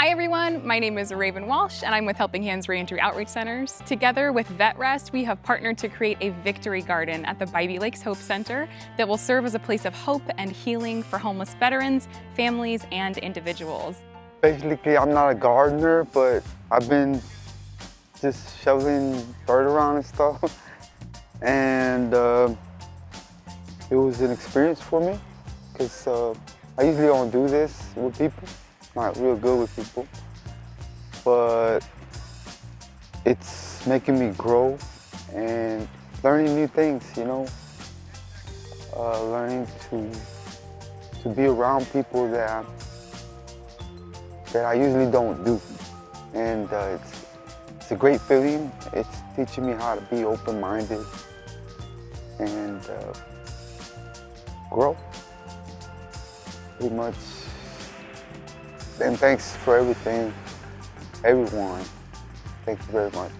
Hi everyone, my name is Raven Walsh and I'm with Helping Hands Reentry Outreach Centers. Together with VetREST, we have partnered to create a Victory Garden at the Bybee Lakes Hope Center that will serve as a place of hope and healing for homeless veterans, families, and individuals. Basically, I'm not a gardener, but I've been just shoveling dirt around and stuff. And it was an experience for me because I usually don't do this with people. Not real good with people, but it's making me grow and learning new things, you know, learning to be around people that I usually don't do. And it's a great feeling. It's teaching me how to be open-minded and grow, pretty much. And thanks for everything, everyone. Thank you very much.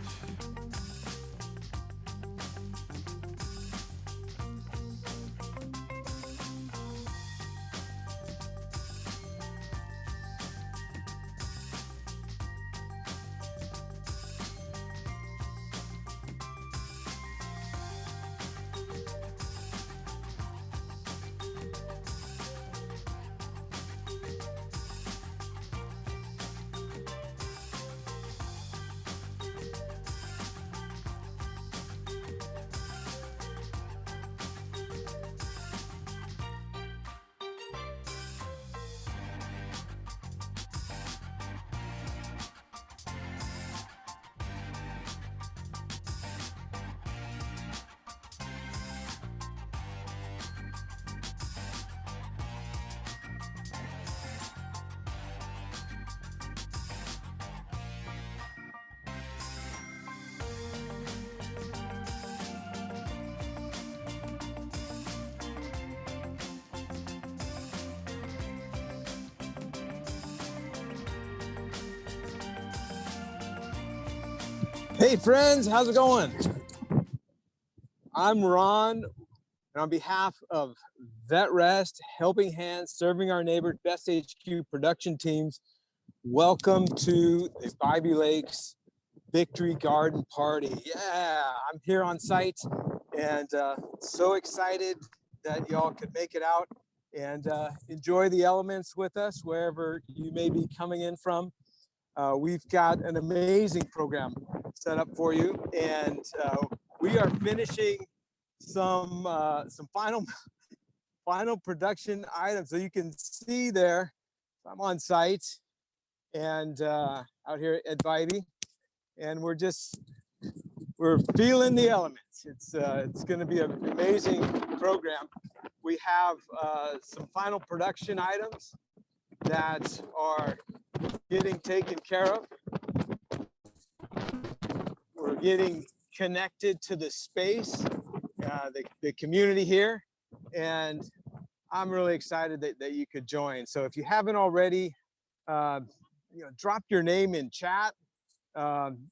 Hey friends, how's it going? I'm Ron, and on behalf of VetREST, Helping Hands, Serving Our Neighbors, Best HQ production teams, welcome to the Bybee Lakes Victory Garden party. Yeah, I'm here on site and so excited that y'all could make it out and enjoy the elements with us wherever you may be coming in from. We've got an amazing program set up for you, and we are finishing some final production items. So you can see there, I'm on site and out here at Bybee, and we're feeling the elements. It's going to be an amazing program. We have some final production items that are getting taken care of. We're getting connected to the space, the community here, and I'm really excited that you could join. So if you haven't already, drop your name in chat.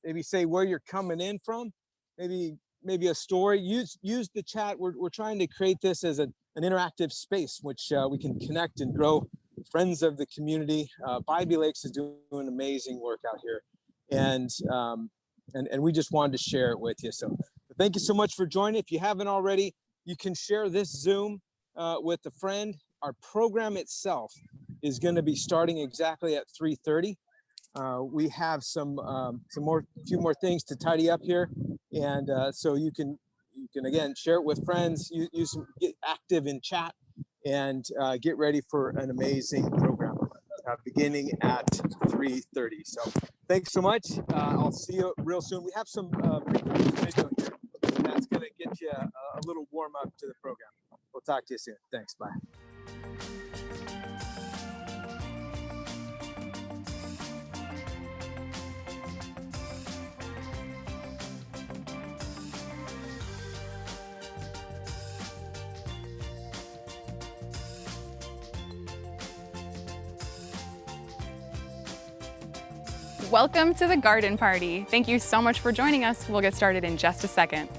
Maybe say where you're coming in from. Maybe a story. Use the chat. We're trying to create this as an interactive space, which we can connect and grow. Friends of the community. Bybee Lakes is doing amazing work out here, and we just wanted to share it with you. So thank you so much for joining. If you haven't already, you can share this Zoom with a friend. Our program itself is going to be starting exactly at 3:30. We have few more things to tidy up here, and so you can again share it with friends. Get active in chat, and get ready for an amazing program beginning at 3:30. So thanks so much. I'll see you real soon. We have some video here that's going to get you a little warm up to the program. We'll talk to you soon. Thanks. Bye. Welcome to the garden party. Thank you so much for joining us. We'll get started in just a second.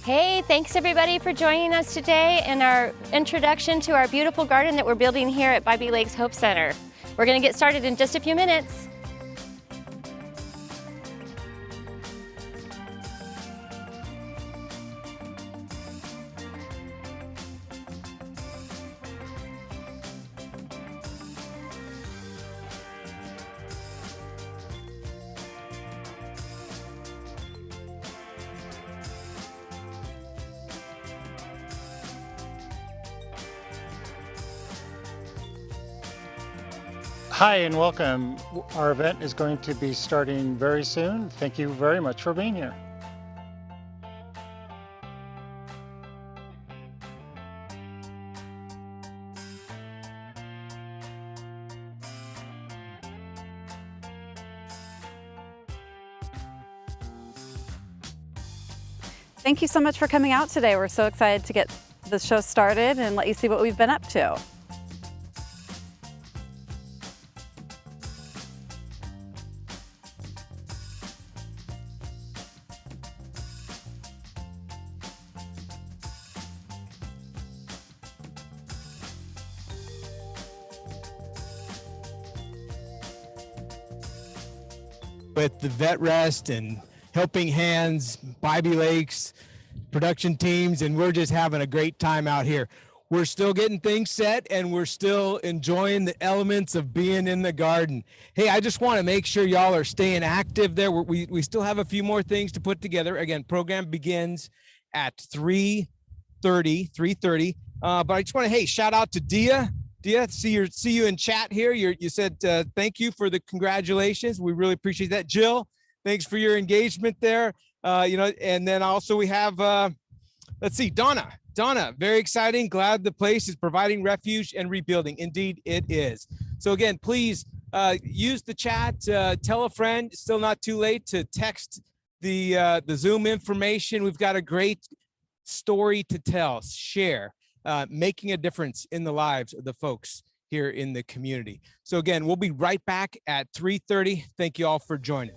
Hey, thanks everybody for joining us today in our introduction to our beautiful garden that we're building here at Bybee Lakes Hope Center. We're going to get started in just a few minutes. Hi and welcome. Our event is going to be starting very soon. Thank you very much for being here. Thank you so much for coming out today. We're so excited to get the show started and let you see what we've been up to. With the VetREST and Helping Hands, Bybee Lakes, production teams, and we're just having a great time out here. We're still getting things set and we're still enjoying the elements of being in the garden. Hey, I just want to make sure y'all are staying active there. We still have a few more things to put together. Again, program begins at 3:30. But I just want to, hey, shout out to Dia. Dia, see you in chat here. You said thank you for the congratulations. We really appreciate that. Jill, thanks for your engagement there. And then also we have, let's see, Donna, very exciting. Glad the place is providing refuge and rebuilding. Indeed, it is. So again, please use the chat, tell a friend. It's still not too late to text the Zoom information. We've got a great story to tell, share. Making a difference in the lives of the folks here in the community. So again, we'll be right back at 3:30. Thank you all for joining.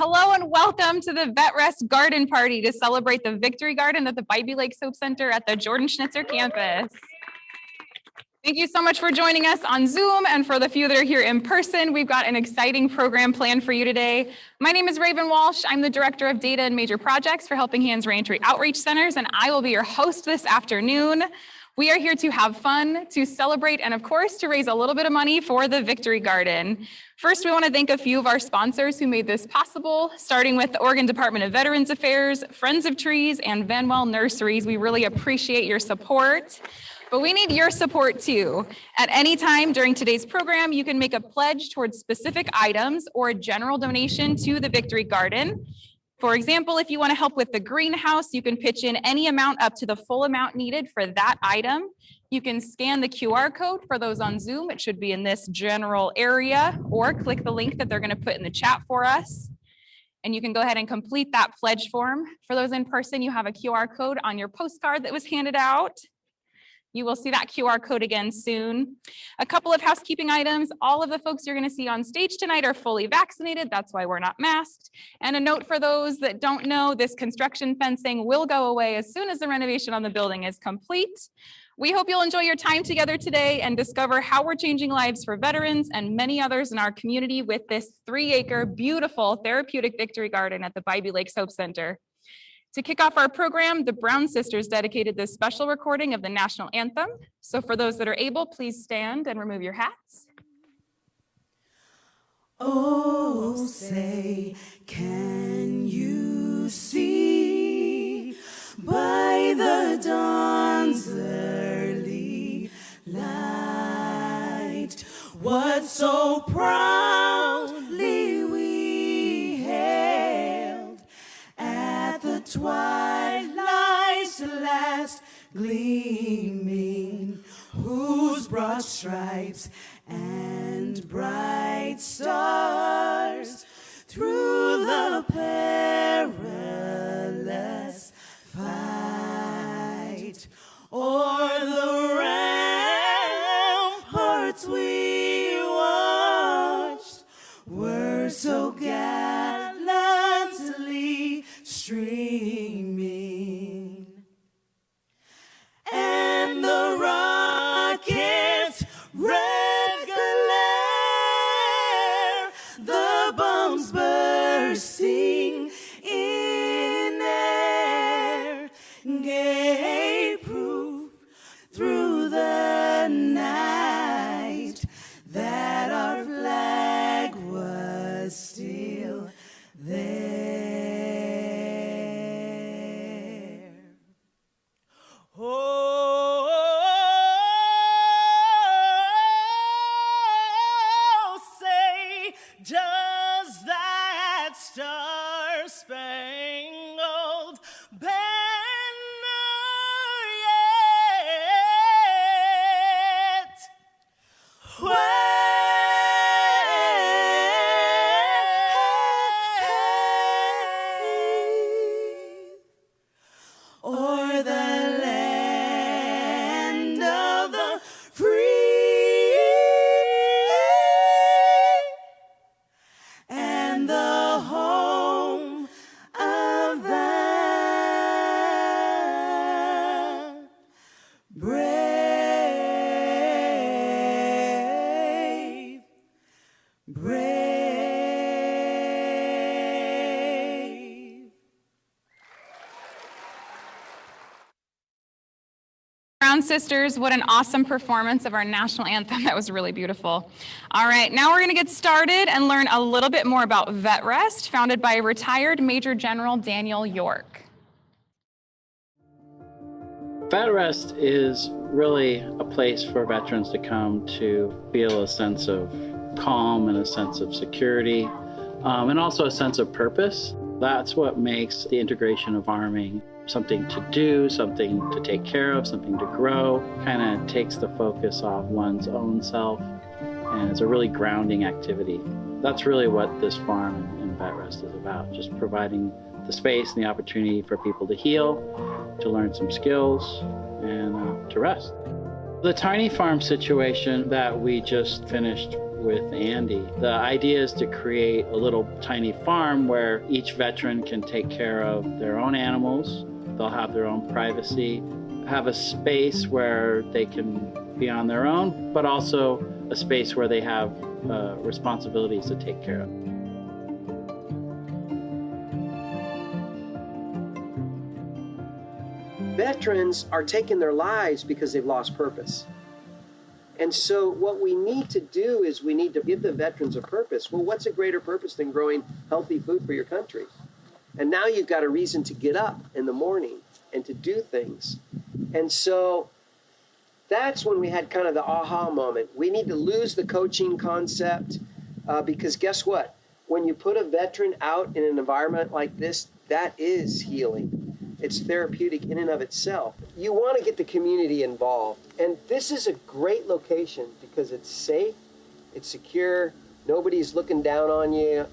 Hello and welcome to the VetREST Garden Party to celebrate the Victory Garden at the Bybee Lakes Hope Center at the Jordan Schnitzer Campus. Thank you so much for joining us on Zoom, and for the few that are here in person, we've got an exciting program planned for you today. My name is Raven Walsh. I'm the Director of Data and Major Projects for Helping Hands Reentry Outreach Centers, and I will be your host this afternoon. We are here to have fun, to celebrate, and of course, to raise a little bit of money for the Victory Garden. First, we want to thank a few of our sponsors who made this possible, starting with the Oregon Department of Veterans Affairs, Friends of Trees, and Vanwell Nurseries. We really appreciate your support, but we need your support too. At any time during today's program, you can make a pledge towards specific items or a general donation to the Victory Garden. For example, if you want to help with the greenhouse, you can pitch in any amount up to the full amount needed for that item. You can scan the QR code for those on Zoom. It should be in this general area, or click the link that they're going to put in the chat for us. And you can go ahead and complete that pledge form. For those in person, you have a QR code on your postcard that was handed out. You will see that QR code again soon. A couple of housekeeping items. All of the folks you're going to see on stage tonight are fully vaccinated. That's why we're not masked. And a note for those that don't know, this construction fencing will go away as soon as the renovation on the building is complete. We hope you'll enjoy your time together today and discover how we're changing lives for veterans and many others in our community with this 3-acre beautiful therapeutic victory garden at the Bybee Lakes Hope Center. To kick off our program, the Brown sisters dedicated this special recording of the national anthem. So for those that are able, please stand and remove your hats. Oh, say, can you see by the dawn's early light what so proudly we hailed at the twilight's last gleaming, whose broad stripes and bright stars through the perilous fight o'er the ramparts we watched were so gallantly streaming, and the rocket's red glare, the bombs bursting in air, gave proof through the night that our flag was still there. Oh, say, does that star-spangled banner yet wave o'er the land of the free and the home of the brave, brave. Brown sisters, what an awesome performance of our national anthem. That was really beautiful. All right, now we're going to get started and learn a little bit more about VetREST, founded by retired Major General Daniel York. VetREST is really a place for veterans to come to feel a sense of calm and a sense of security, and also a sense of purpose. That's what makes the integration of farming something to do, something to take care of, something to grow, kind of takes the focus off one's own self, and it's a really grounding activity. That's really what this farm and VetREST is about, just providing the space and the opportunity for people to heal, to learn some skills, and to rest. The tiny farm situation that we just finished with Andy, the idea is to create a little tiny farm where each veteran can take care of their own animals. They'll have their own privacy, have a space where they can be on their own, but also a space where they have responsibilities to take care of. Veterans are taking their lives because they've lost purpose. And so what we need to do is we need to give the veterans a purpose. Well, what's a greater purpose than growing healthy food for your country? And now you've got a reason to get up in the morning and to do things. And so that's when we had kind of the aha moment. We need to lose the coaching concept because guess what? When you put a veteran out in an environment like this, that is healing. It's therapeutic in and of itself. You want to get the community involved. And this is a great location because it's safe, it's secure, nobody's looking down on you.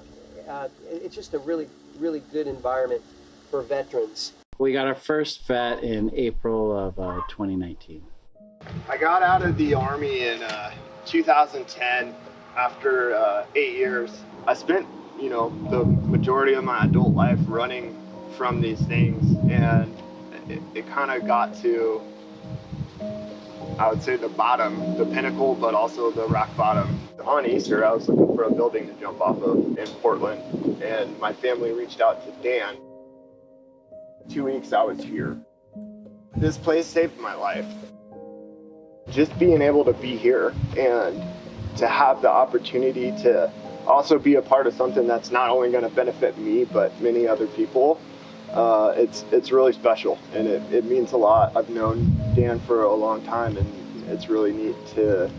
It's just a really, really good environment for veterans. We got our first vet in April of 2019. I got out of the Army in 2010 after 8 years. I spent, the majority of my adult life running from these things, and it kind of got to, I would say, the bottom, the pinnacle, but also the rock bottom. On Easter, I was looking for a building to jump off of in Portland, and my family reached out to Dan. 2 weeks I was here. This place saved my life. Just being able to be here and to have the opportunity to also be a part of something that's not only going to benefit me, but many other people, it's really special, and it means a lot. I've known Dan for a long time, and it's really neat to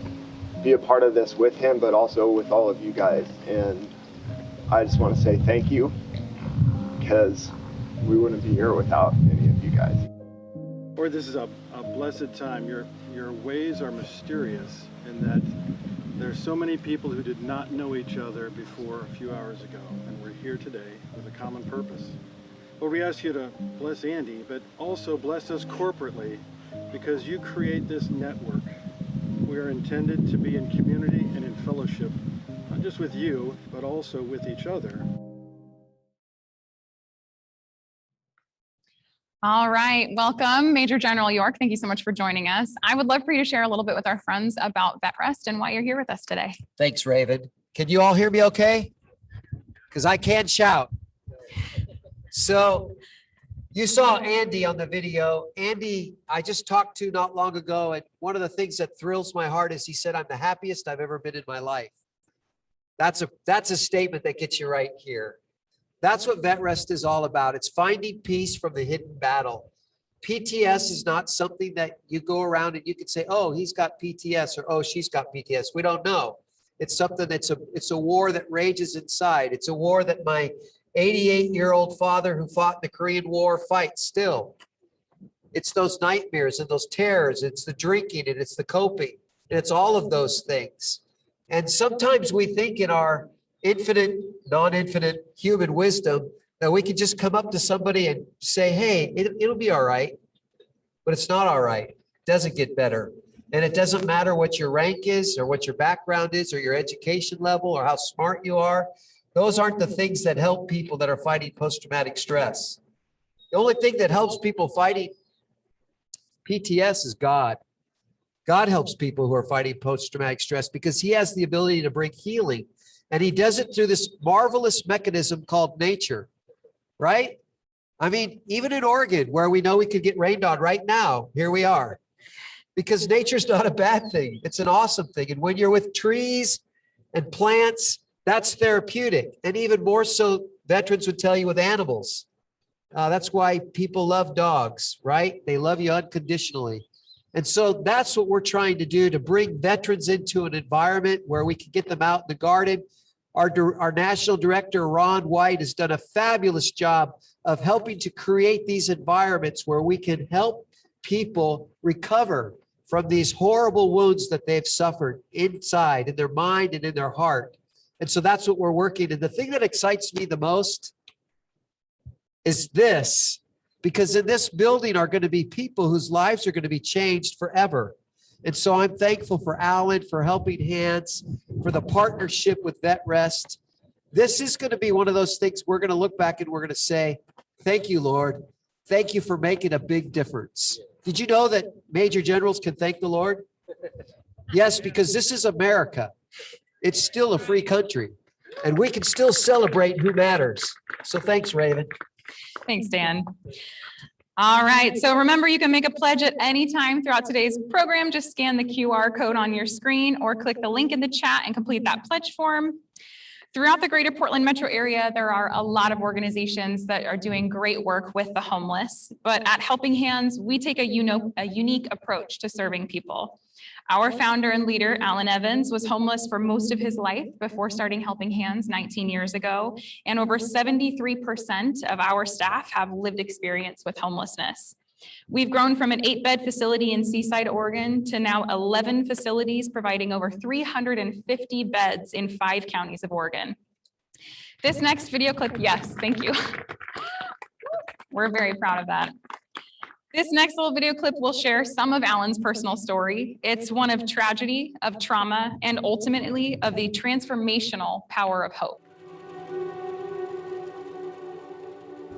be a part of this with him, but also with all of you guys. And I just want to say thank you, because we wouldn't be here without any of you guys. Lord, this is a blessed time. Your ways are mysterious in that there's so many people who did not know each other before a few hours ago, and we're here today with a common purpose. Lord, we ask you to bless Andy, but also bless us corporately, because you create this network. We are intended to be in community and in fellowship, not just with you, but also with each other. All right, welcome, Major General York. Thank you so much for joining us. I would love for you to share a little bit with our friends about VetREST and why you're here with us today. Thanks, Raven. Can you all hear me okay? Because I can shout. So you saw Andy on the video. Andy, I just talked to not long ago, and one of the things that thrills my heart is he said, "I'm the happiest I've ever been in my life." That's a statement that gets you right here. That's what VetREST is all about. It's finding peace from the hidden battle. PTS is not something that you go around and you can say, "Oh, he's got PTS," or "Oh, she's got PTS." We don't know. It's something that's it's a war that rages inside. It's a war that my 88-year-old father who fought in the Korean War fights still. It's those nightmares and those terrors. It's the drinking and it's the coping. And it's all of those things. And sometimes we think in our infinite, non-infinite human wisdom that we can just come up to somebody and say, "Hey, it'll be all right." But it's not all right. It doesn't get better. And it doesn't matter what your rank is or what your background is or your education level or how smart you are. Those aren't the things that help people that are fighting post-traumatic stress. The only thing that helps people fighting PTS is God. God helps people who are fighting post-traumatic stress because he has the ability to bring healing. And he does it through this marvelous mechanism called nature, right? I mean, even in Oregon, where we know we could get rained on right now, here we are. Because nature's not a bad thing. It's an awesome thing. And when you're with trees and plants, that's therapeutic. And even more so, veterans would tell you with animals. That's why people love dogs, right? They love you unconditionally. And so that's what we're trying to do, to bring veterans into an environment where we can get them out in the garden. Our national director, Ron White, has done a fabulous job of helping to create these environments where we can help people recover from these horrible wounds that they've suffered inside in their mind and in their heart. And so that's what we're working. And the thing that excites me the most is this, because in this building are going to be people whose lives are going to be changed forever. And so I'm thankful for Alan, for Helping Hands, for the partnership with VetREST. This is going to be one of those things we're going to look back and we're going to say, "Thank you, Lord. Thank you for making a big difference." Did you know that major generals can thank the Lord? Yes, because this is America. It's still a free country, and we can still celebrate who matters. So thanks, Raven. Thanks, Dan. All right, so remember, you can make a pledge at any time throughout today's program. Just scan the QR code on your screen or click the link in the chat and complete that pledge form. Throughout the greater Portland metro area, there are a lot of organizations that are doing great work with the homeless, but at Helping Hands, we take a unique approach to serving people. Our founder and leader, Alan Evans, was homeless for most of his life before starting Helping Hands 19 years ago, and over 73% of our staff have lived experience with homelessness. We've grown from an 8-bed facility in Seaside, Oregon to now 11 facilities providing over 350 beds in 5 counties of Oregon. This next video clip, yes, thank you. We're very proud of that. This next little video clip will share some of Alan's personal story. It's one of tragedy, of trauma, and ultimately of the transformational power of hope.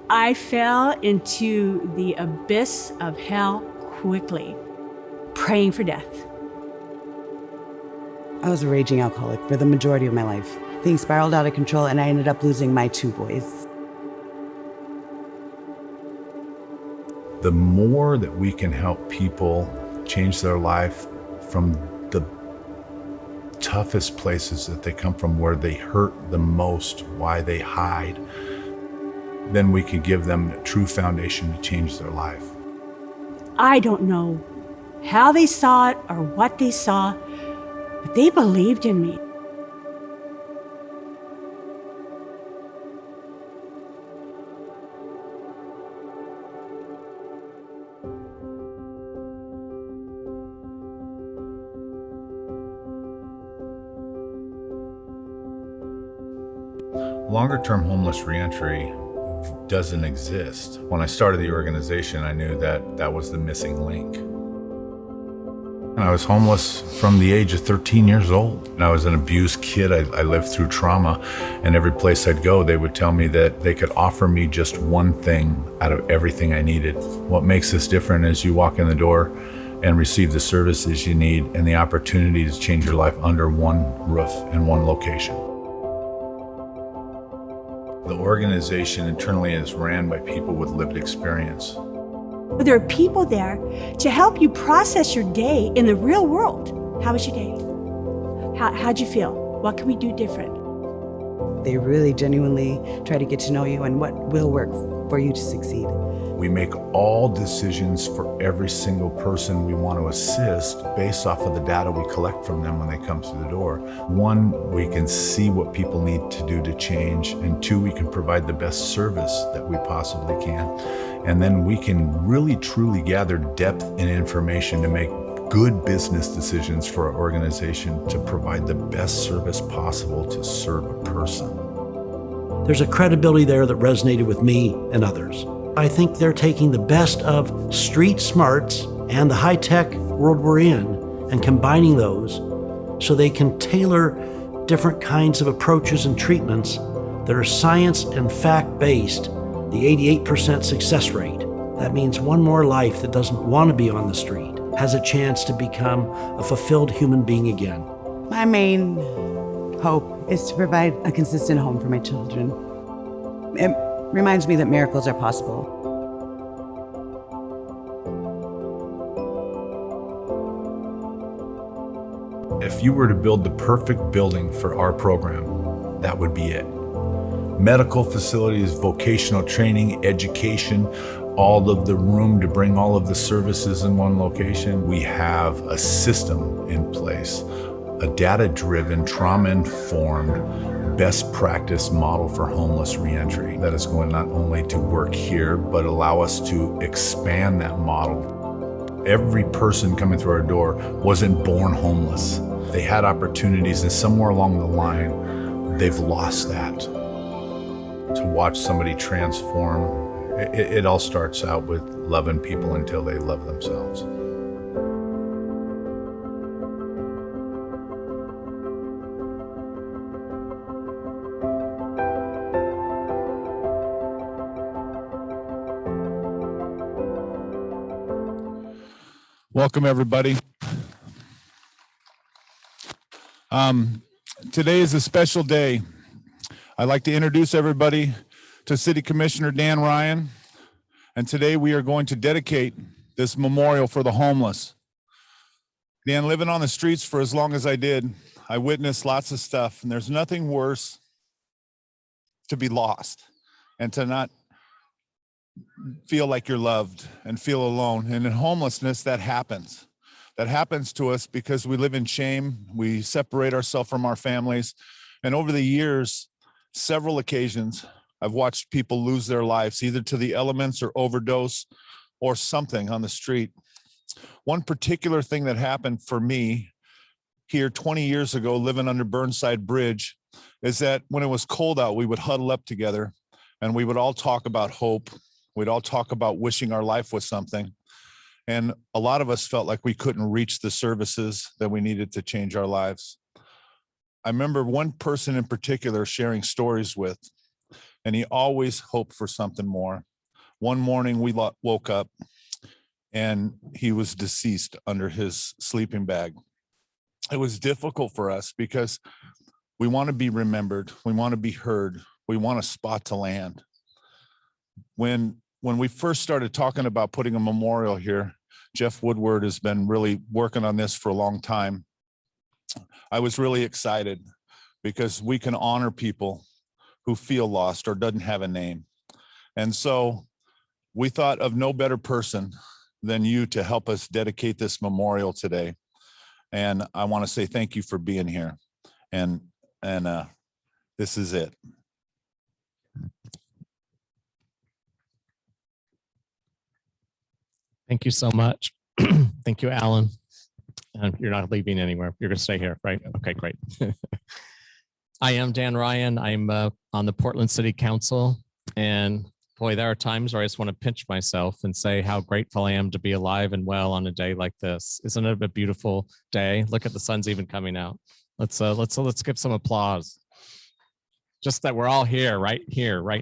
I fell into the abyss of hell quickly, praying for death. I was a raging alcoholic for the majority of my life. Things spiraled out of control and I ended up losing my 2 boys. The more that we can help people change their life from the toughest places that they come from, where they hurt the most, why they hide, then we could give them a true foundation to change their life. I don't know how they saw it or what they saw, but they believed in me. Longer-term homeless reentry doesn't exist. When I started the organization, I knew that that was the missing link. And I was homeless from the age of 13 years old. And I was an abused kid. I lived through trauma, and every place I'd go, they would tell me that they could offer me just one thing out of everything I needed. What makes this different is you walk in the door and receive the services you need and the opportunity to change your life under one roof in one location. The organization internally is ran by people with lived experience. There are people there to help you process your day in the real world. How was your day? How'd you feel? What can we do different? They really genuinely try to get to know you and what will work for you to succeed. We make all decisions for every single person we want to assist based off of the data we collect from them when they come through the door. 1, we can see what people need to do to change, and 2, we can provide the best service that we possibly can. And then we can really truly gather depth and information to make good business decisions for our organization to provide the best service possible to serve a person. There's a credibility there that resonated with me and others. I think they're taking the best of street smarts and the high-tech world we're in and combining those so they can tailor different kinds of approaches and treatments that are science and fact-based. The 88% success rate. That means one more life that doesn't want to be on the street has a chance to become a fulfilled human being again. My main hope is to provide a consistent home for my children. It reminds me that miracles are possible. If you were to build the perfect building for our program, that would be it. Medical facilities, vocational training, education, all of the room to bring all of the services in one location. We have a system in place, a data-driven, trauma-informed, best practice model for homeless reentry that is going not only to work here, but allow us to expand that model. Every person coming through our door wasn't born homeless. They had opportunities, and somewhere along the line, they've lost that. To watch somebody transform, it all starts out with loving people until they love themselves. Welcome, everybody. Today is a special day. I'd like to introduce everybody to City Commissioner Dan Ryan. And today we are going to dedicate this memorial for the homeless. Dan, living on the streets for as long as I did, I witnessed lots of stuff, and there's nothing worse to be lost and to not feel like you're loved and feel alone. And in homelessness, that happens. That happens to us because we live in shame. We separate ourselves from our families. And over the years, several occasions, I've watched people lose their lives, either to the elements or overdose or something on the street. One particular thing that happened for me here 20 years ago, living under Burnside Bridge, is that when it was cold out, we would huddle up together and we would all talk about hope. We'd all talk about wishing our life was something. And a lot of us felt like we couldn't reach the services that we needed to change our lives. I remember one person in particular sharing stories with, and he always hoped for something more. One morning we woke up and he was deceased under his sleeping bag. It was difficult for us because we want to be remembered. We want to be heard. We want a spot to land. When we first started talking about putting a memorial here, Jeff Woodward has been really working on this for a long time. I was really excited because we can honor people who feel lost or doesn't have a name. And so we thought of no better person than you to help us dedicate this memorial today. And I want to say thank you for being here. And this is it. Thank you so much. Thank you, Alan. You're not leaving anywhere. You're going to stay here, right? Okay, great. I am Dan Ryan. I'm on the Portland City Council. And boy, there are times where I just want to pinch myself and say how grateful I am to be alive and well on a day like this. Isn't it a beautiful day? Look at the sun's even coming out. Let's give some applause. Just that we're all here, right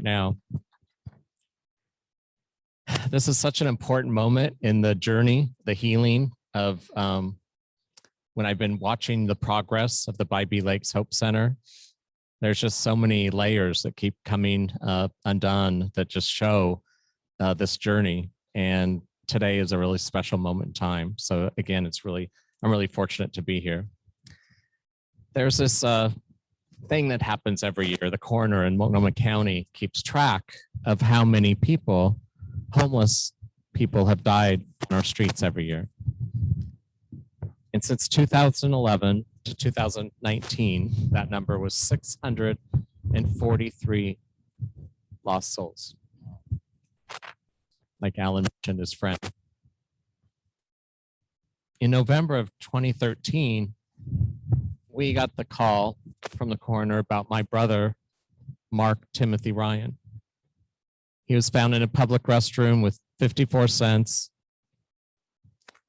now. This is such an important moment in the journey, the healing of when I've been watching the progress of the Bybee Lakes Hope Center. There's just so many layers that keep coming undone that just show this journey. And today is a really special moment in time. So again, I'm really fortunate to be here. There's this thing that happens every year. The coroner in Multnomah County keeps track of how many people, homeless people, have died on our streets every year. And since 2011 to 2019, that number was 643 lost souls. Like Alan mentioned, his friend. In November of 2013, we got the call from the coroner about my brother, Mark Timothy Ryan. He was found in a public restroom with 54 cents,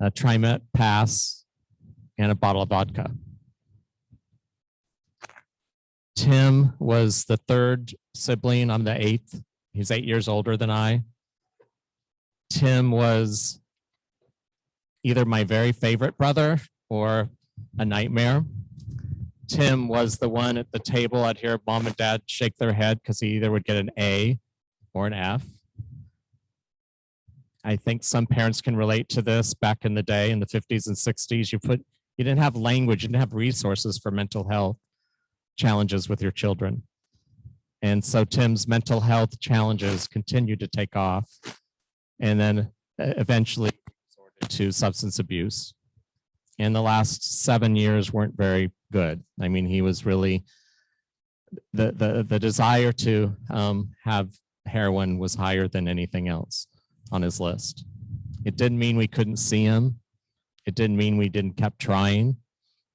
a TriMet pass, and a bottle of vodka. Tim was the third sibling. I'm the eighth. He's 8 years older than I. Tim was either my very favorite brother or a nightmare. Tim was the one at the table. I'd hear mom and dad shake their head because he either would get an A or an F. I think some parents can relate to this. Back in the day, in the 50s and 60s, you didn't have language, you didn't have resources for mental health challenges with your children. And so Tim's mental health challenges continued to take off, and then eventually resorted to substance abuse. And the last 7 years weren't very good. I mean, he was really, the desire to have heroin was higher than anything else on his list. It didn't mean we couldn't see him. It didn't mean we didn't keep trying,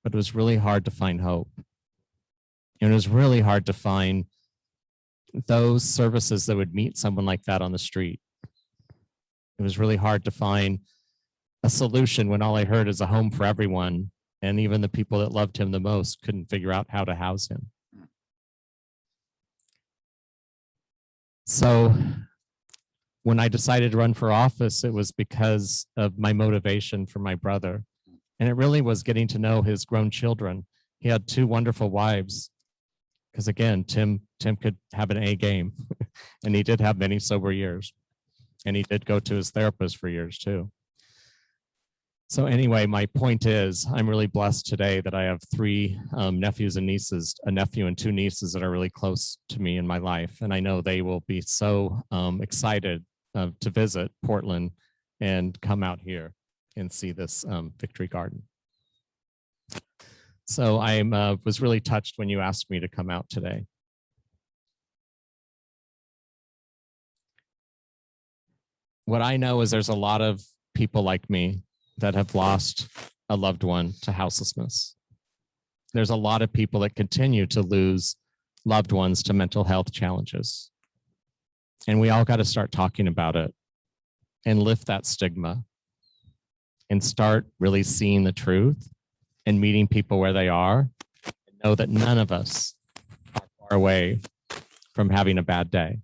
but it was really hard to find hope. And it was really hard to find those services that would meet someone like that on the street. It was really hard to find a solution when all I heard is a home for everyone, and even the people that loved him the most couldn't figure out how to house him. So when I decided to run for office, it was because of my motivation for my brother. And it really was getting to know his grown children. He had two wonderful wives. Because again, Tim could have an A game, and he did have many sober years. And he did go to his therapist for years too. So anyway, my point is, I'm really blessed today that I have three nephews and nieces, a nephew and two nieces that are really close to me in my life. And I know they will be so excited to visit Portland and come out here and see this Victory Garden. So I was really touched when you asked me to come out today. What I know is there's a lot of people like me that have lost a loved one to houselessness. There's a lot of people that continue to lose loved ones to mental health challenges. And we all got to start talking about it and lift that stigma and start really seeing the truth and meeting people where they are, and know that none of us are far away from having a bad day.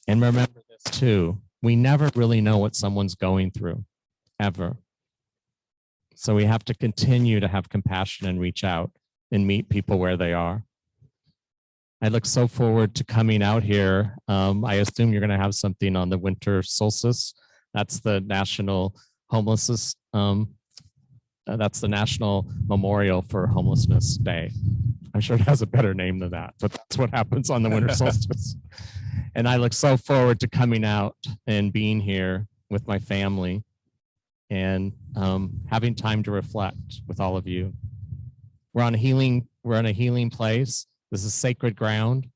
And remember this too, we never really know what someone's going through, ever. So we have to continue to have compassion and reach out and meet people where they are. I look so forward to coming out here. I assume you're going to have something on the winter solstice. That's the National Homelessness, that's the National Memorial for Homelessness Day. I'm sure it has a better name than that, but that's what happens on the winter solstice. And I look so forward to coming out and being here with my family and having time to reflect with all of you. We're on a healing place. This is sacred ground.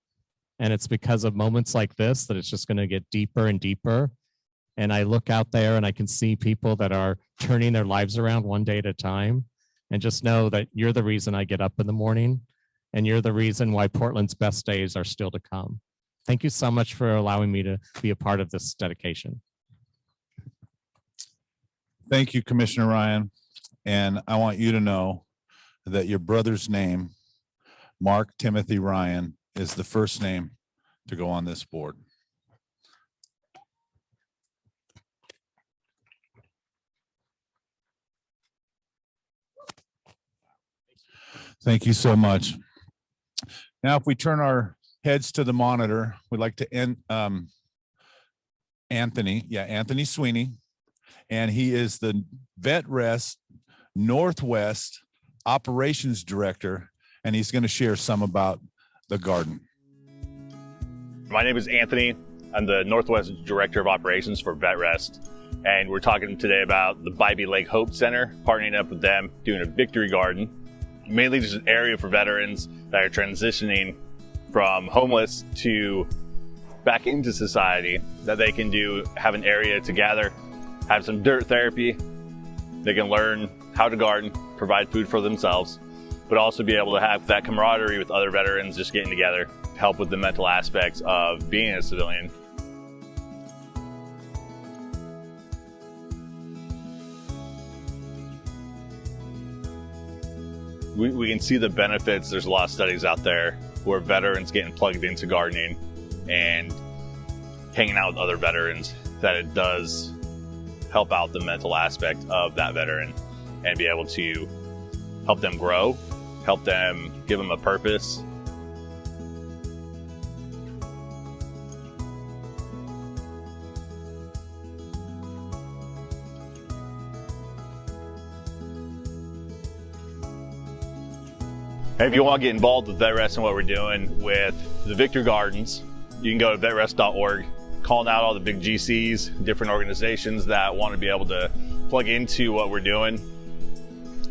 And it's because of moments like this that it's just going to get deeper and deeper. And I look out there and I can see people that are turning their lives around one day at a time. And just know that you're the reason I get up in the morning, and you're the reason why Portland's best days are still to come. Thank you so much for allowing me to be a part of this dedication. Thank you, Commissioner Ryan. And I want you to know that your brother's name, Mark Timothy Ryan, is the first name to go on this board. Thank you so much. Now, if we turn our heads to the monitor, we'd like to end Anthony Sweeney, and he is the VetREST Northwest Operations Director, and he's going to share some about the garden. My name is Anthony. I'm the Northwest Director of Operations for VetREST, and we're talking today about the Bybee Lakes Hope Center, partnering up with them, doing a Victory Garden, mainly just an area for veterans that are transitioning from homeless to back into society, that they can have an area to gather, have some dirt therapy. They can learn how to garden, provide food for themselves, but also be able to have that camaraderie with other veterans just getting together to help with the mental aspects of being a civilian. We can see the benefits. There's a lot of studies out there where veterans getting plugged into gardening and hanging out with other veterans, that it does help out the mental aspect of that veteran and be able to help them grow, help them, give them a purpose. If you want to get involved with VetREST and what we're doing with the Victory Gardens, you can go to vetrest.org, calling out all the big GCs, different organizations that want to be able to plug into what we're doing.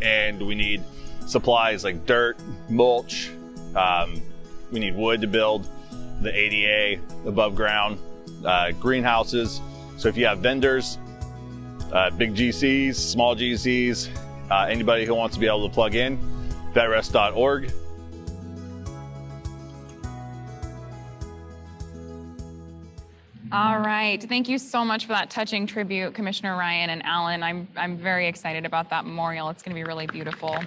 And we need supplies like dirt, mulch, we need wood to build the ADA above ground, greenhouses. So if you have vendors, big GCs, small GCs, anybody who wants to be able to plug in, vetrest.org. All right, thank you so much for that touching tribute, Commissioner Ryan and Alan. I'm very excited about that memorial. It's going to be really beautiful.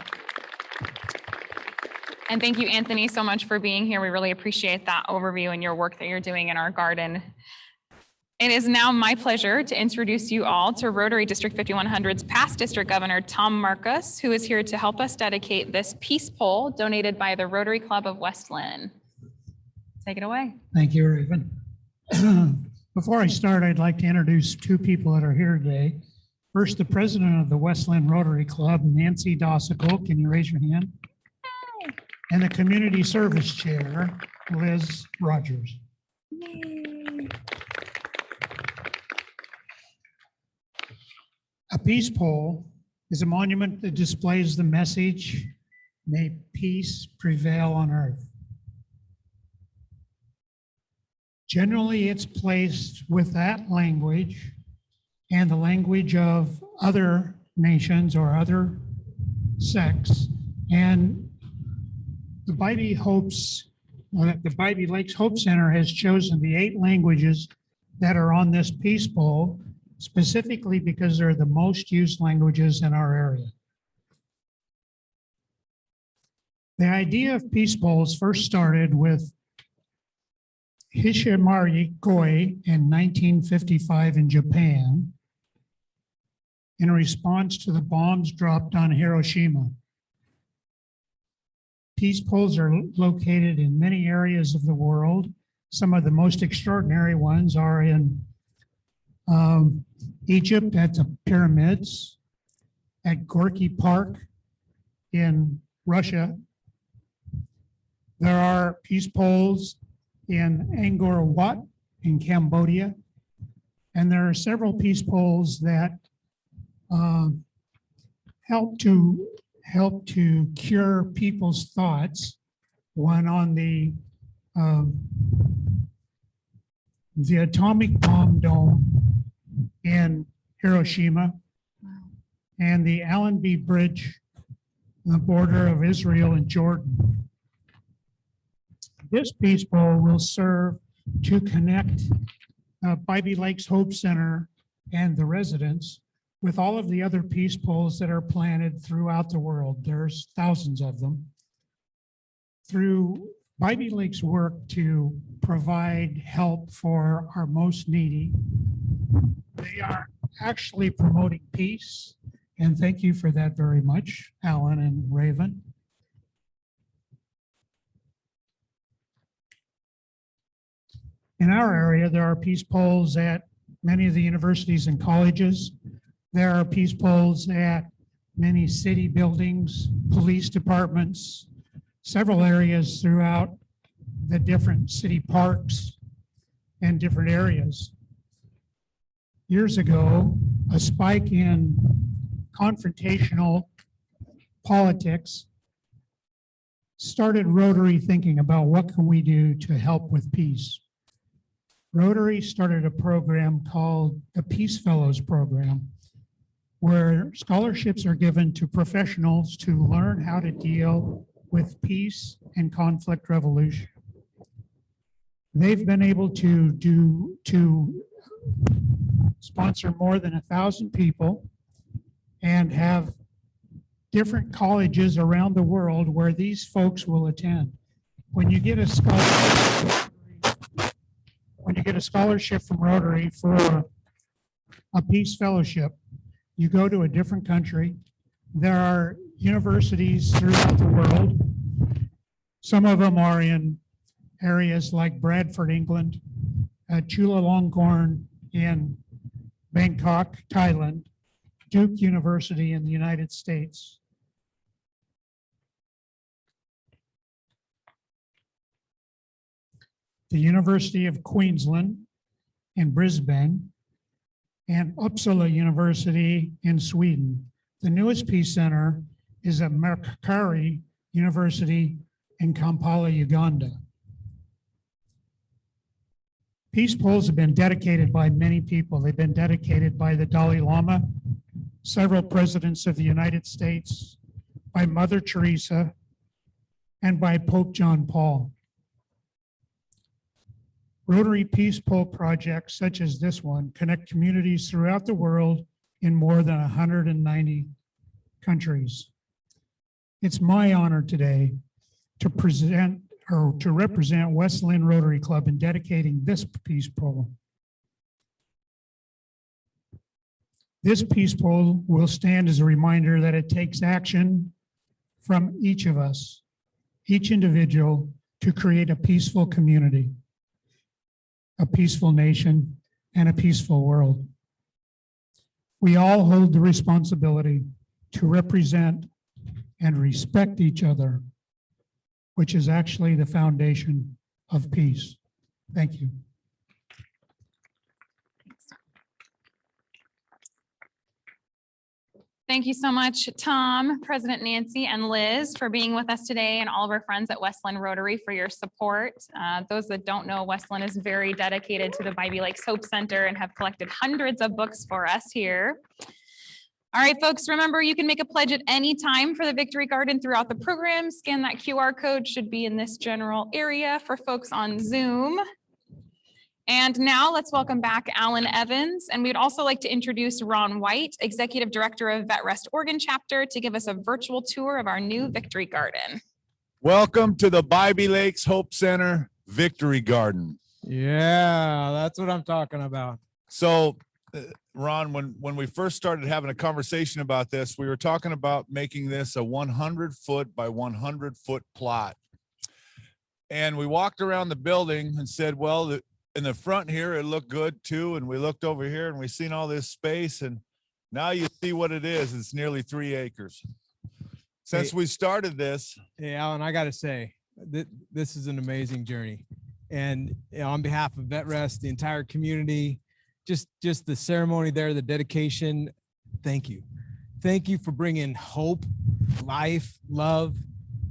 And thank you, Anthony, so much for being here. We really appreciate that overview and your work that you're doing in our garden. It is now my pleasure to introduce you all to Rotary District 5100's past District Governor, Tom Markos, who is here to help us dedicate this peace pole donated by the Rotary Club of West Lynn. Take it away. Thank you, Raven. Before I start, I'd like to introduce two people that are here today. First, the president of the West Lynn Rotary Club, Nancy Dossicle. Can you raise your hand? Hi. And the community service chair, Liz Rogers. Yay. A peace pole is a monument that displays the message, "May peace prevail on earth." Generally, it's placed with that language and the language of other nations or other sects. And the Bybee Lakes Hope Center has chosen the 8 languages that are on this peace pole specifically because they're the most used languages in our area. The idea of peace bowls first started with Hishimari Koi in 1955 in Japan in response to the bombs dropped on Hiroshima. Peace bowls are located in many areas of the world. Some of the most extraordinary ones are in Egypt at the pyramids, at Gorky Park in Russia. There are peace bowls in Angkor Wat in Cambodia, and there are several peace bowls that help to cure people's thoughts. One on the atomic bomb dome in Hiroshima, and the Allenby Bridge on the border of Israel and Jordan. This peace bowl will serve to connect Bybee Lakes Hope Center and the residents with all of the other peace bowls that are planted throughout the world. There's thousands of them. Through Bybee Lakes' work to provide help for our most needy, they are actually promoting peace. And thank you for that very much, Alan and Raven. In our area, there are peace bowls at many of the universities and colleges. There are peace bowls at many city buildings, police departments, several areas throughout the different city parks and different areas. Years ago, a spike in confrontational politics started Rotary thinking about what can we do to help with peace. Rotary started a program called the Peace Fellows Program, where scholarships are given to professionals to learn how to deal with peace and conflict resolution. They've been able to sponsor more than 1,000 people and have different colleges around the world where these folks will attend. When you get a scholarship from Rotary for a peace fellowship, you go to a different country. There are universities throughout the world. Some of them are in areas like Bradford, England, Chulalongkorn in Bangkok, Thailand, Duke University in the United States. The University of Queensland in Brisbane, and Uppsala University in Sweden. The newest peace center is at Markos University in Kampala, Uganda. Peace bowls have been dedicated by many people. They've been dedicated by the Dalai Lama, several presidents of the United States, by Mother Teresa, and by Pope John Paul. Rotary Peace Bowl projects such as this one connect communities throughout the world in more than 190 countries. It's my honor today to represent West Lynn Rotary Club in dedicating this Peace Bowl. This Peace Bowl will stand as a reminder that it takes action from each of us, each individual, to create a peaceful community, a peaceful nation, and a peaceful world. We all hold the responsibility to represent and respect each other, which is actually the foundation of peace. Thank you. Thank you so much, Tom, President Nancy, and Liz for being with us today, and all of our friends at West Lynn Rotary for your support. Those that don't know, West Lynn is very dedicated to the Bybee Lakes Hope Center and have collected hundreds of books for us here. All right, folks, remember you can make a pledge at any time for the Victory Garden throughout the program. Scan that QR code, should be in this general area for folks on Zoom. And now let's welcome back Alan Evans. And we'd also like to introduce Ron White, Executive Director of VetREST Oregon Chapter, to give us a virtual tour of our new Victory Garden. Welcome to the Bybee Lakes Hope Center Victory Garden. Yeah, that's what I'm talking about. So, Ron, when we first started having a conversation about this, we were talking about making this a 100-foot by 100-foot plot. And we walked around the building and said, well, in the front here, it looked good too. And we looked over here and we seen all this space. And now you see what it is. It's nearly 3 acres. Since we started this. Hey, Alan, I got to say, this is an amazing journey. And on behalf of VetREST, the entire community, just the ceremony there, the dedication, thank you. Thank you for bringing hope, life, love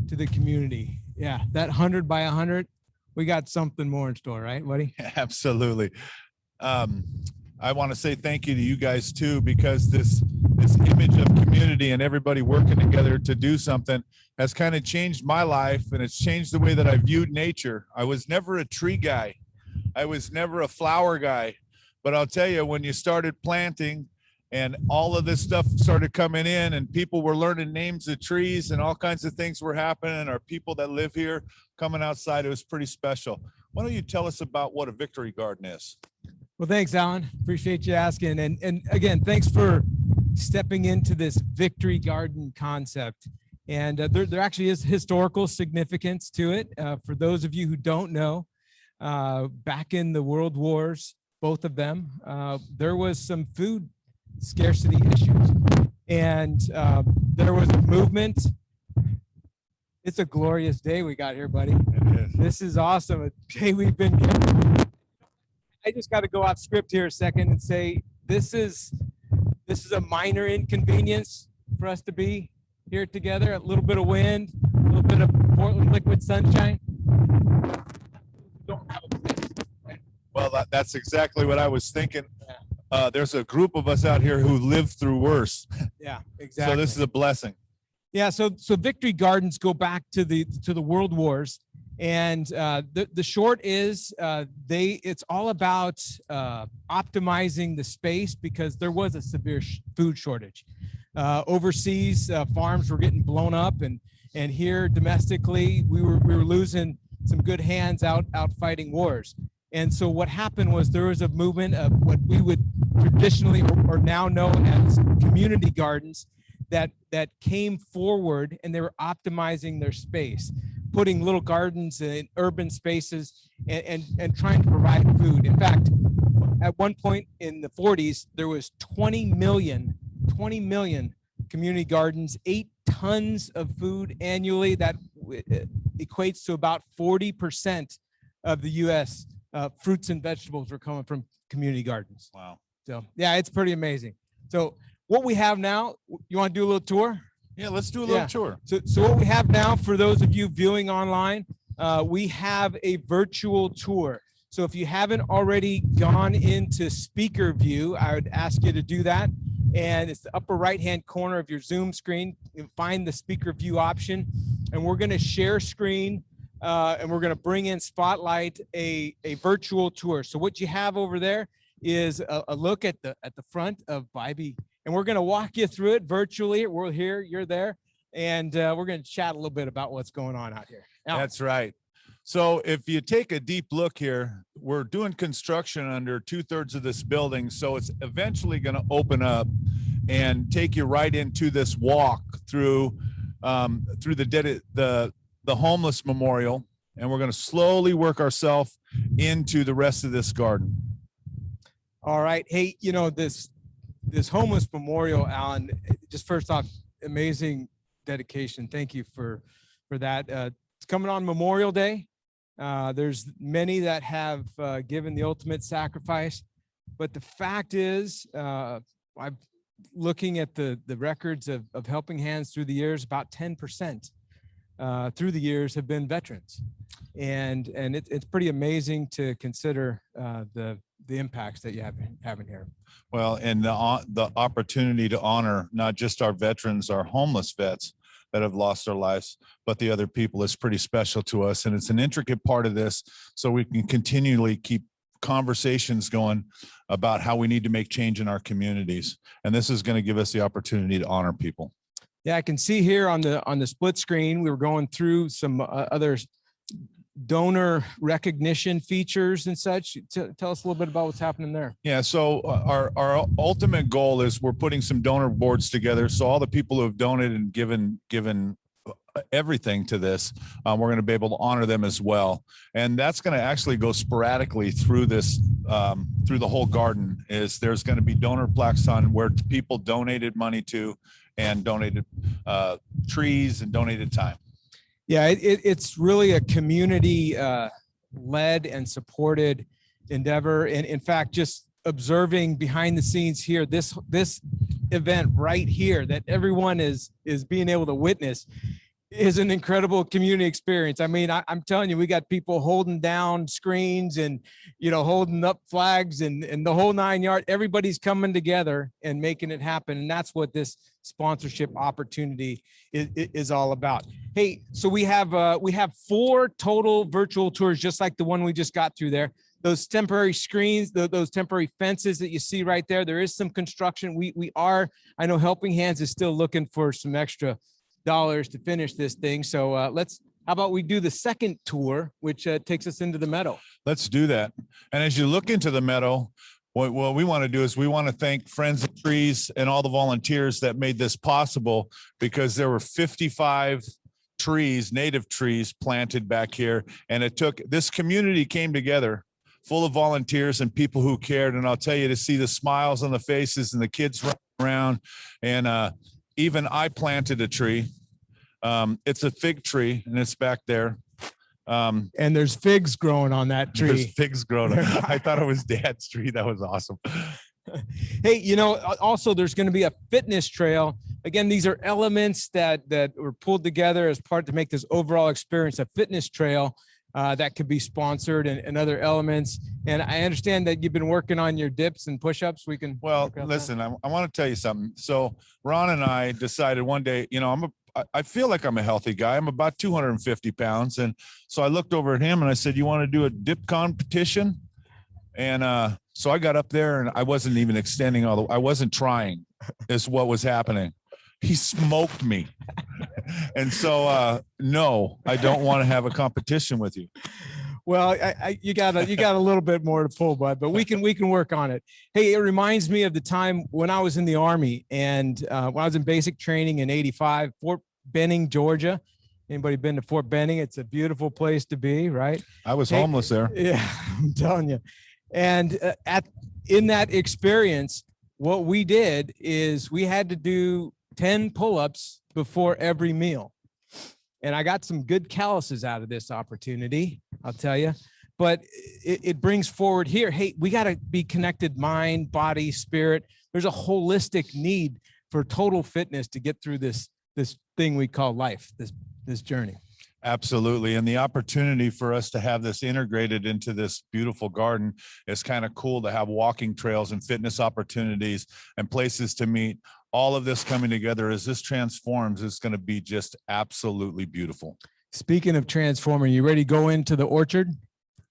to the community. Yeah, that 100 by 100, we got something more in store, right, buddy? Absolutely. I want to say thank you to you guys too, because this image of community and everybody working together to do something has kind of changed my life, and it's changed the way that I viewed nature. I was never a tree guy. I was never a flower guy. But I'll tell you, when you started planting and all of this stuff started coming in and people were learning names of trees and all kinds of things were happening, our people that live here coming outside, it was pretty special. Why don't you tell us about what a Victory Garden is? Well, thanks, Alan. Appreciate you asking. And again, thanks for stepping into this Victory Garden concept. And there actually is historical significance to it. For those of you who don't know, back in the World Wars, both of them, there was some food scarcity issues. And there was a movement. It's a glorious day we got here, buddy. It is. This is awesome. A day we've been given. I just got to go off script here a second and say this is a minor inconvenience for us to be here together. A little bit of wind, a little bit of Portland liquid sunshine. Well, that's exactly what I was thinking. There's a group of us out here who lived through worse. Yeah, exactly. So this is a blessing. Yeah, so Victory Gardens go back to the World Wars, and the short is it's all about optimizing the space because there was a severe food shortage. Overseas, farms were getting blown up, and here domestically, we were losing some good hands out fighting wars. And so what happened was there was a movement of what we would traditionally or now know as community gardens that came forward, and they were optimizing their space, putting little gardens in urban spaces and trying to provide food. In fact, at one point in the 40s, there was 20 million community gardens, 8 tons of food annually. That equates to about 40% of the U.S. Fruits and vegetables were coming from community gardens. Wow. So yeah, it's pretty amazing. So what we have now, you want to do a little tour? Yeah, let's do a little tour. So what we have now, for those of you viewing online, we have a virtual tour. So if you haven't already gone into speaker view, I would ask you to do that. And it's the upper right-hand corner of your Zoom screen. You find the speaker view option, and we're going to share screen, and we're going to bring in Spotlight a virtual tour. So what you have over there is a look at the front of Bybee, and we're going to walk you through it virtually. We're here, you're there, and we're going to chat a little bit about what's going on out here. Now, that's right. So if you take a deep look here, we're doing construction under 2/3 of this building. So it's eventually going to open up and take you right into this walk through the homeless memorial. And we're going to slowly work ourselves into the rest of this garden. All right. Hey, this homeless memorial, Alan, just first off, amazing dedication. Thank you for that. It's coming on Memorial Day. There's many that have given the ultimate sacrifice, but the fact is, I'm looking at the records of helping hands through the years, about 10% through the years have been veterans, and it's pretty amazing to consider the impacts that you have in here. Well, and the opportunity to honor not just our veterans, our homeless vets that have lost their lives, but the other people is pretty special to us. And it's an intricate part of this, so we can continually keep conversations going about how we need to make change in our communities. And this is going to give us the opportunity to honor people. Yeah, I can see here on the split screen, we were going through some other donor recognition features and such. Tell us a little bit about what's happening there. Yeah, so our ultimate goal is we're putting some donor boards together. So all the people who have donated and given everything to this, we're going to be able to honor them as well. And that's going to actually go sporadically through this, through the whole garden. Is there's going to be donor plaques on where people donated money to and donated trees and donated time. Yeah, it's really a community led and supported endeavor. And in fact, just observing behind the scenes here, this event right here that everyone is being able to witness is an incredible community experience. I mean, I'm telling you, we got people holding down screens and, you know, holding up flags and the whole 9 yards. Everybody's coming together and making it happen. And that's what this sponsorship opportunity is all about. Hey, so we have 4 total virtual tours, just like the one we just got through there. Those temporary screens, those temporary fences that you see right there, there is some construction. I know Helping Hands is still looking for some extra dollars to finish this thing. So how about we do the second tour, which takes us into the meadow. Let's do that. And as you look into the meadow, what we want to do is we want to thank Friends of Trees and all the volunteers that made this possible, because there were 55 trees, native trees planted back here. And this community came together full of volunteers and people who cared. And I'll tell you, to see the smiles on the faces and the kids running around, and even I planted a tree. It's a fig tree and it's back there. And there's figs growing on that tree. There's figs growing. I thought it was Dad's tree. That was awesome. Hey, you know, also there's going to be a fitness trail. Again, these are elements that were pulled together as part to make this overall experience a fitness trail that could be sponsored and other elements. And I understand that you've been working on your dips and push-ups. Well, listen, I want to tell you something. So Ron and I decided one day, you know, I feel like I'm a healthy guy. I'm about 250 pounds. And so I looked over at him and I said, you want to do a dip competition? And so I got up there and I wasn't even extending I wasn't trying, is what was happening. He smoked me. And so, no, I don't want to have a competition with you. Well, you got a little bit more to pull, bud, but we can work on it. Hey, it reminds me of the time when I was in the Army and when I was in basic training in '85, Fort Benning, Georgia. Anybody been to Fort Benning? It's a beautiful place to be, right? I was homeless there. Yeah, I'm telling you. And in that experience, what we did is we had to do 10 pull-ups before every meal. And I got some good calluses out of this opportunity, I'll tell you. But it brings forward here, hey, we got to be connected mind, body, spirit. There's a holistic need for total fitness to get through this thing we call life, this journey. Absolutely. And the opportunity for us to have this integrated into this beautiful garden is kind of cool, to have walking trails and fitness opportunities and places to meet. All of this coming together as this transforms, it's going to be just absolutely beautiful. Speaking of transforming, you ready to go into the orchard?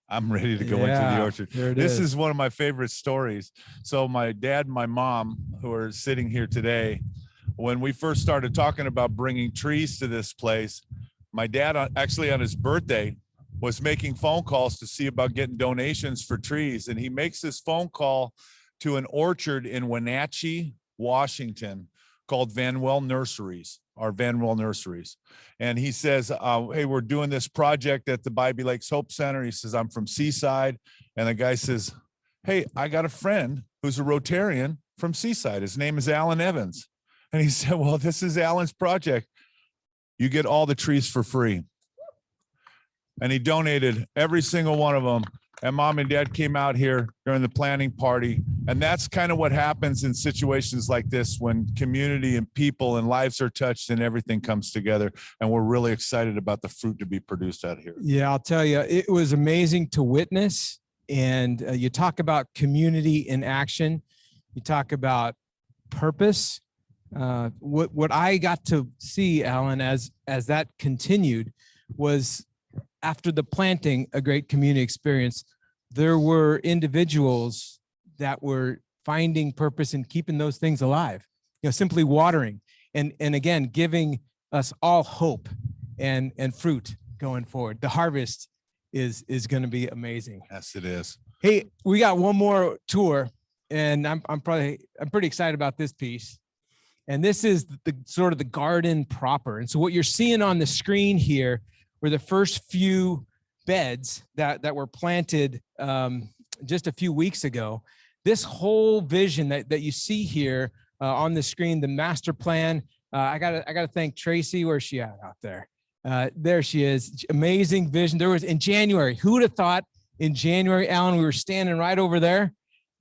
I'm ready to go into the orchard. This is one of my favorite stories. So my dad and my mom, who are sitting here today, when we first started talking about bringing trees to this place, my dad actually on his birthday was making phone calls to see about getting donations for trees. And he makes this phone call to an orchard in Wenatchee, Washington, called Van Well Nurseries. And he says, hey, we're doing this project at the Bybee Lakes Hope Center. He says, I'm from Seaside. And the guy says, hey, I got a friend who's a Rotarian from Seaside. His name is Alan Evans. And he said, well, this is Alan's project. You get all the trees for free. And he donated every single one of them. And Mom and Dad came out here during the planning party. And that's kind of what happens in situations like this, when community and people and lives are touched and everything comes together. And we're really excited about the fruit to be produced out here. Yeah, I'll tell you, it was amazing to witness. And you talk about community in action. You talk about purpose. What I got to see, Alan, as that continued, was after the planting, a great community experience. there were individuals that were finding purpose in keeping those things alive, simply watering and again, giving us all hope and fruit going forward. The harvest is going to be amazing. Yes, it is. Hey, we got one more tour, and I'm pretty excited about this piece. And this is the sort of the garden proper. And so what you're seeing on the screen here were the first few beds that were planted just a few weeks ago. This whole vision that you see here on the screen, the master plan. I gotta thank Tracy. Where's she at out there? There she is. Amazing vision. There was in January. Who would have thought in January, Alan, we were standing right over there,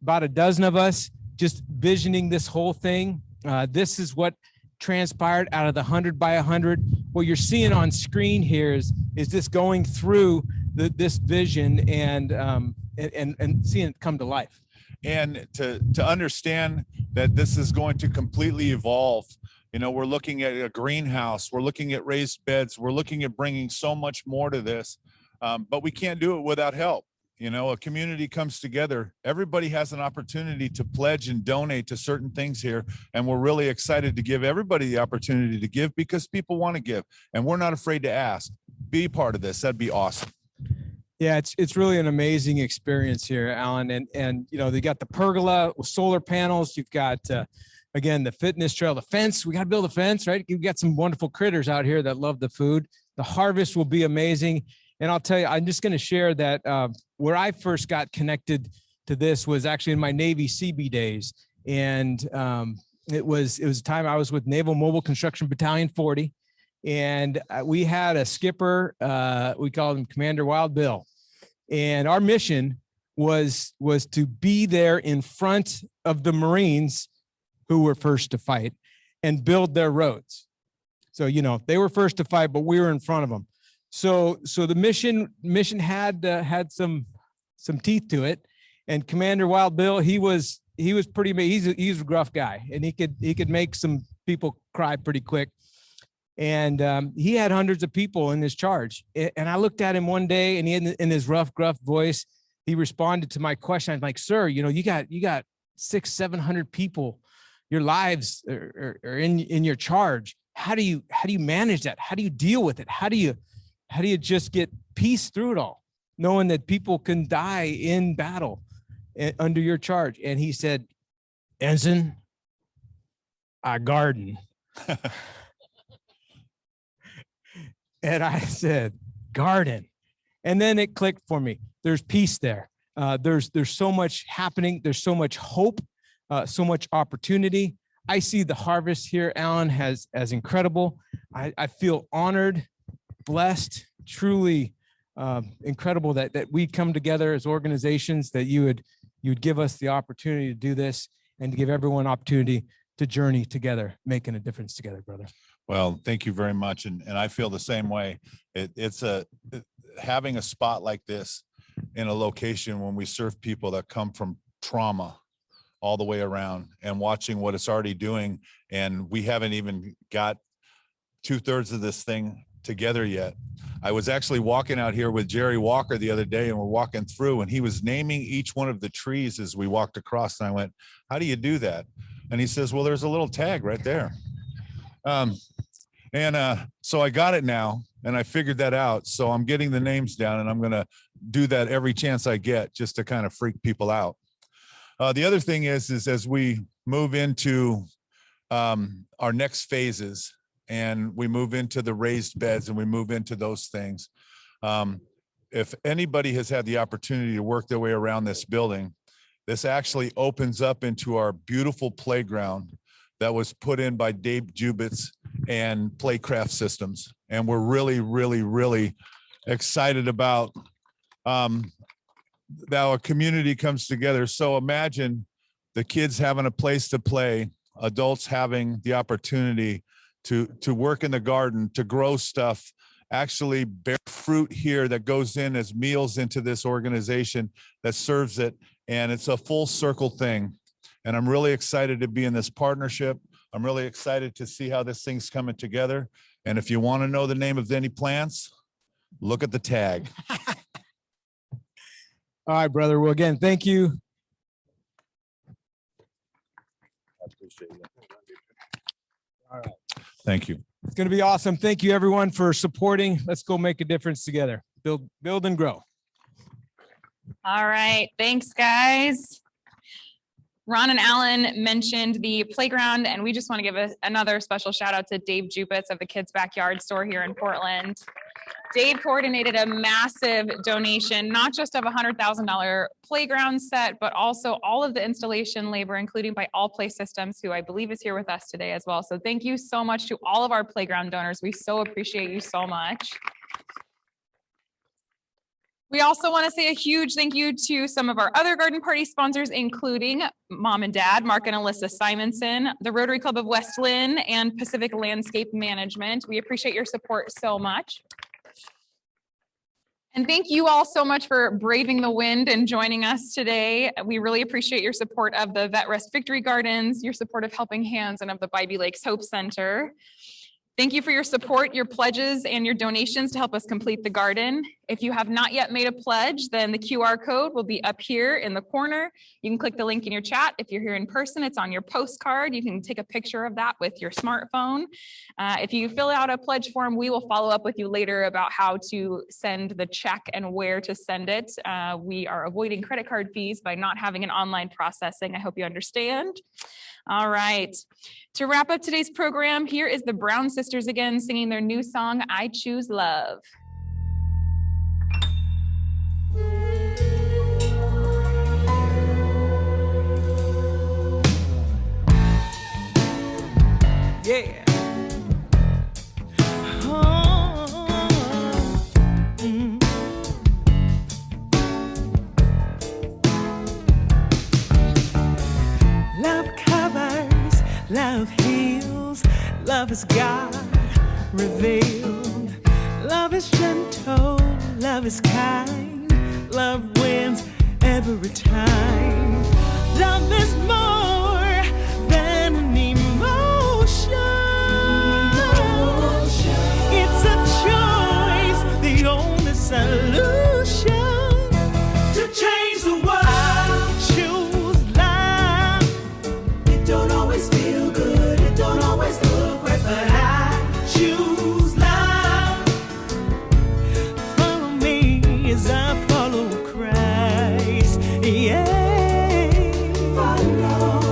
about a dozen of us, just visioning this whole thing. This is what transpired out of the 100 by 100. What you're seeing on screen here is this going through this vision and seeing it come to life. And to understand that this is going to completely evolve. We're looking at a greenhouse, we're looking at raised beds, we're looking at bringing so much more to this, but we can't do it without help. A community comes together, everybody has an opportunity to pledge and donate to certain things here, and we're really excited to give everybody the opportunity to give because people want to give, and we're not afraid to ask. Be part of this. That'd be awesome. Yeah, it's really an amazing experience here, Alan, and they got the pergola with solar panels. You've got again, the fitness trail, the fence. We got to build a fence, right? You've got some wonderful critters out here that love the food. The harvest will be amazing. And I'll tell you, I'm just going to share that where I first got connected to this was actually in my Navy CB days. And it was a time I was with Naval Mobile Construction Battalion 40. And we had a skipper, we called him Commander Wild Bill. And our mission was to be there in front of the Marines who were first to fight and build their roads. So, they were first to fight, but we were in front of them. So the mission had some teeth to it. And Commander Wild Bill, he was pretty amazing. He's a gruff guy, and he could make some people cry pretty quick. And he had hundreds of people in his charge. And I looked at him one day, and he in his rough, gruff voice, he responded to my question. I'm like, sir, you got 600-700 people. Your lives are in your charge. How do you manage that? How do you deal with it? How do you just get peace through it all, knowing that people can die in battle under your charge? And he said, Ensign, I garden. And I said, garden. And then it clicked for me. There's peace there. There's so much happening. There's so much hope. So much opportunity. I see the harvest here, Alan, as incredible. I feel honored, blessed, truly incredible that we come together as organizations, that you would give us the opportunity to do this and to give everyone opportunity to journey together, making a difference together, brother. Well, thank you very much. And I feel the same way. It's having a spot like this in a location when we serve people that come from trauma all the way around, and watching what it's already doing. And we haven't even got 2/3 of this thing together yet. I was actually walking out here with Jerry Walker the other day, and we're walking through, and he was naming each one of the trees as we walked across. And I went, how do you do that? And he says, well, there's a little tag right there. So I got it now, and I figured that out. So I'm getting the names down, and I'm going to do that every chance I get, just to kind of freak people out. The other thing is as we move into our next phases, and we move into the raised beds, and we move into those things. If anybody has had the opportunity to work their way around this building, this actually opens up into our beautiful playground that was put in by Dave Jubitz and Playcraft Systems. And we're really, really, really excited about that our community comes together. So imagine the kids having a place to play, adults having the opportunity to work in the garden, to grow stuff, actually bear fruit here that goes in as meals into this organization that serves it. And it's a full circle thing. And I'm really excited to be in this partnership. I'm really excited to see how this thing's coming together. And if you want to know the name of any plants, look at the tag. All right, brother. Well, again, thank you. I appreciate it. All right. Thank you. It's going to be awesome. Thank you, everyone, for supporting. Let's go make a difference together. Build and grow. All right. Thanks, guys. Ron and Alan mentioned the playground, and we just want to give another special shout out to Dave Jupitz of the Kids Backyard Store here in Portland. Dave coordinated a massive donation, not just of a $100,000 playground set, but also all of the installation labor, including by All Play Systems, who I believe is here with us today as well. So thank you so much to all of our playground donors. We so appreciate you so much. We also want to say a huge thank you to some of our other garden party sponsors, including Mom and Dad, Mark and Alyssa Simonson, the Rotary Club of West Lynn, and Pacific Landscape Management. We appreciate your support so much. And thank you all so much for braving the wind and joining us today. We really appreciate your support of the VetREST Victory Gardens, your support of Helping Hands, and of the Bybee Lakes Hope Center. Thank you for your support, your pledges, and your donations to help us complete the garden. If you have not yet made a pledge, then the QR code will be up here in the corner. You can click the link in your chat. If you're here in person, it's on your postcard. You can take a picture of that with your smartphone. If you fill out a pledge form, we will follow up with you later about how to send the check and where to send it. We are avoiding credit card fees by not having an online processing. I hope you understand. All right. To wrap up today's program, here is the Brown Sisters again singing their new song, I Choose Love. Yeah. Love covers, love heals, love is God revealed. Love is gentle, love is kind, love wins every time. Love is more than an emotion. It's a choice, the only solution to change the world. I choose love. It don't always feel good, it don't always look right, but I choose love. Follow me as I follow Christ. Yeah. Follow.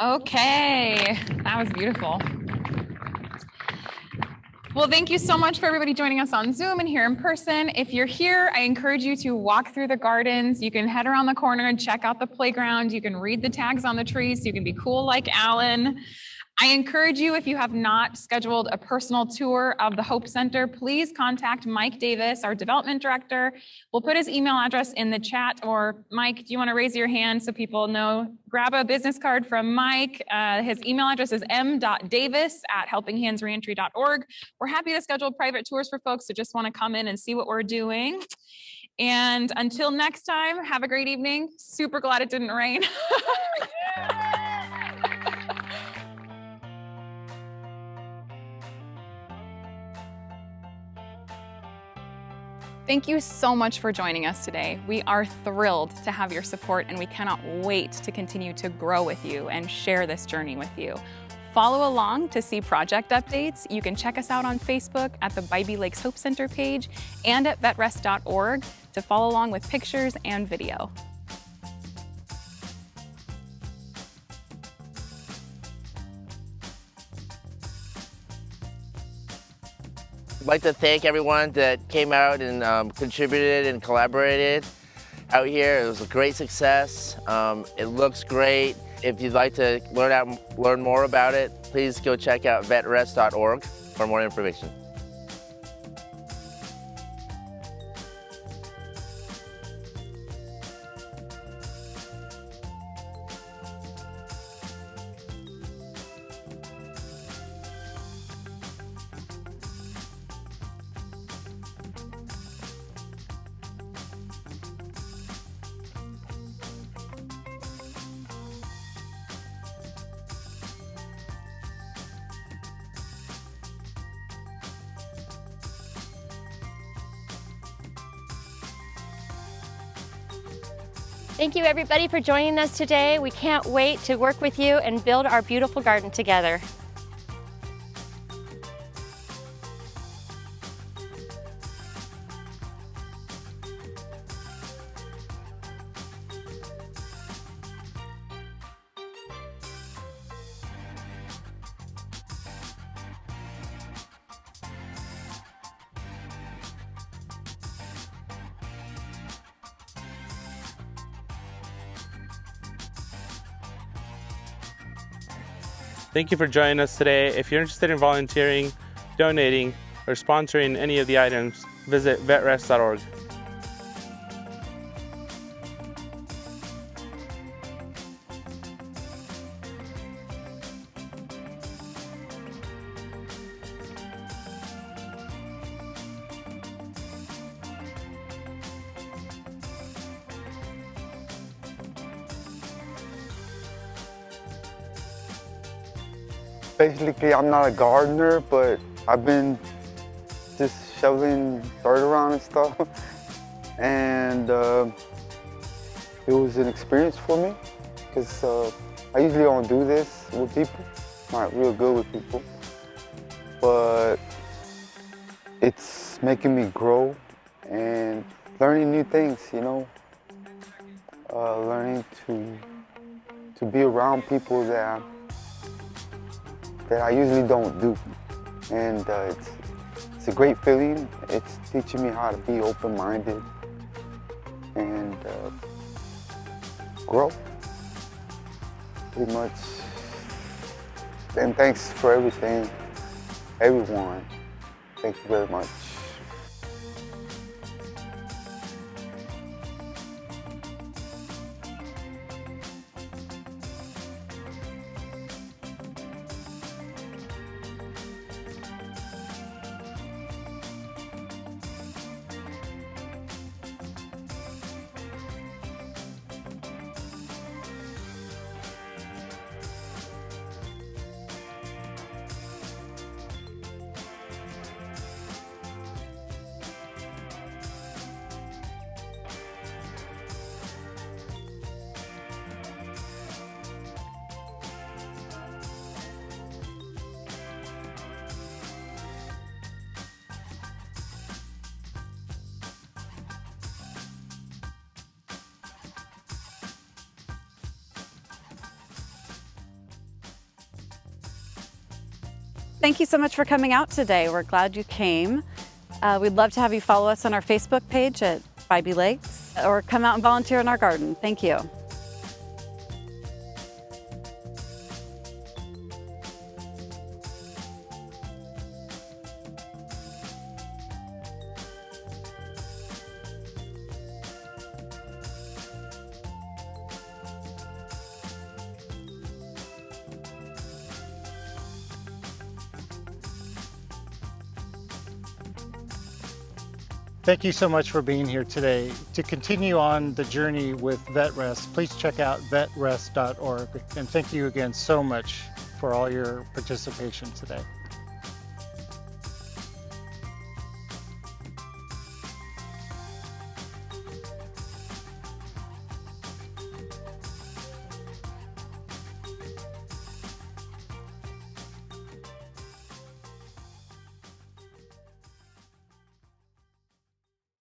Okay, that was beautiful. Well, thank you so much for everybody joining us on Zoom and here in person. If you're here, I encourage you to walk through the gardens. You can head around the corner and check out the playground. You can read the tags on the trees so you can be cool like Alan. I encourage you, if you have not scheduled a personal tour of the Hope Center, please contact Mike Davis, our development director. We'll put his email address in the chat, or Mike, do you want to raise your hand so people know? Grab a business card from Mike. His email address is m.davis@helpinghandsreentry.org. We're happy to schedule private tours for folks who just want to come in and see what we're doing. And until next time, have a great evening. Super glad it didn't rain. Thank you so much for joining us today. We are thrilled to have your support, and we cannot wait to continue to grow with you and share this journey with you. Follow along to see project updates. You can check us out on Facebook at the Bybee Lakes Hope Center page and at VetREST.org to follow along with pictures and video. I'd like to thank everyone that came out and contributed and collaborated out here. It was a great success. It looks great. If you'd like to learn more about it, please go check out VetREST.org for more information. Thank you everybody for joining us today. We can't wait to work with you and build our beautiful garden together. Thank you for joining us today. If you're interested in volunteering, donating, or sponsoring any of the items, visit VetREST.org. Basically, I'm not a gardener, but I've been just shoveling dirt around and stuff. And it was an experience for me because I usually don't do this with people. I'm not real good with people. But it's making me grow and learning new things, you know. Learning to be around people that I usually don't do. And it's a great feeling. It's teaching me how to be open-minded and grow, pretty much. And thanks for everything, everyone. Thank you very much. Thank you so much for coming out today. We're glad you came. We'd love to have you follow us on our Facebook page at Bybee Lakes or come out and volunteer in our garden. Thank you. Thank you so much for being here today. To continue on the journey with VetREST, please check out vetrest.org. And thank you again so much for all your participation today.